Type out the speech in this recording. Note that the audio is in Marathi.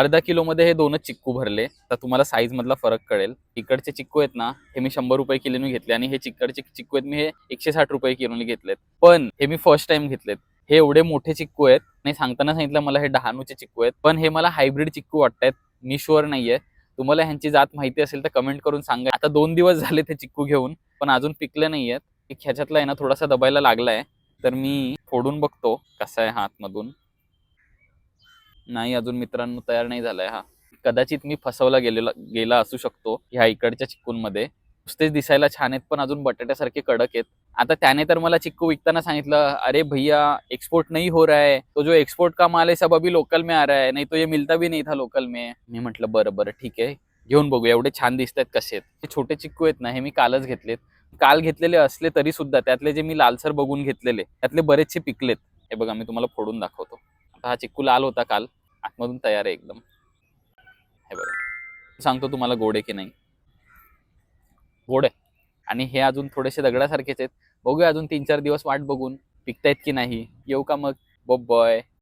अर्धा किलोमध्ये हे 2च चिक्कू भरले, तर तुम्हाला साईज मधला फरक कळेल. इकडचे चिक्कू आहेत ना, हे मी 100 रुपये किलोने घेतले आणि हे चिक्कडचे चिक्कू आहेत मी हे 160 रुपये किलोने घेतलेत. पण हे मी फर्स्ट टाइम घेतलेत. हे एवढे मोठे चिक्कू आहेत. नाही सांगताना सांगितलं मला हे डहाणूचे चिक्कू आहेत, पण हे मला हायब्रिड चिक्कू वाटतायत. मी शुअर नाहीये. तुम्हाला ह्यांची जात माहिती असेल तर कमेंट करून सांगा. आता 2 दिवस झाले ते चिक्कू घेऊन, पण अजून पिकले नाहीयेत. ह्याच्यातला आहे ना थोडासा दबायला लागलाय, तर मी फोडून बघतो कसा आहे हा आतमधून. नाही अजून मित्रांनो तयार नाही झालाय हा. कदाचित मी फसवला गेला असू शकतो ह्या इकडच्या चिक्कूंमध्ये. नुसतेच दिसायला छान आहेत पण अजून बटाट्यासारखे कडक आहेत. आता त्याने तर मला चिक्कू विकताना सांगितलं, अरे भैया एक्सपोर्ट नहीं हो रहा है, तो जो एक्सपोर्ट का माल है सब अभी लोकल में आ रहा है, नहीं तो ये मिलता भी नहीं था लोकल में. मी म्हटलं बरं बरं ठीक आहे, घेऊन बघूया. एवढे छान दिसत आहेत कसे आहेत. हे छोटे चिक्कू आहेत ना, हे मी कालच घेतलेत. काल घेतलेले असले तरी सुद्धा त्यातले जे मी लालसर बघून घेतलेले त्यातले बरेचसे पिकलेत. हे बघा मी तुम्हाला फोडून दाखवतो. आता हा चिक्कू लाल होता काल, आतमधून तयार आहे एकदम. हे बघा, सांगतो तुम्हाला गोड आहे की नाही. गोड आहे. आणि हे अजून थोडेसे दगडासारखेच आहेत. बघूया अजून 3-4 दिवस वाट बघून पिकतायत की नाही. येऊ का मग? बॉय.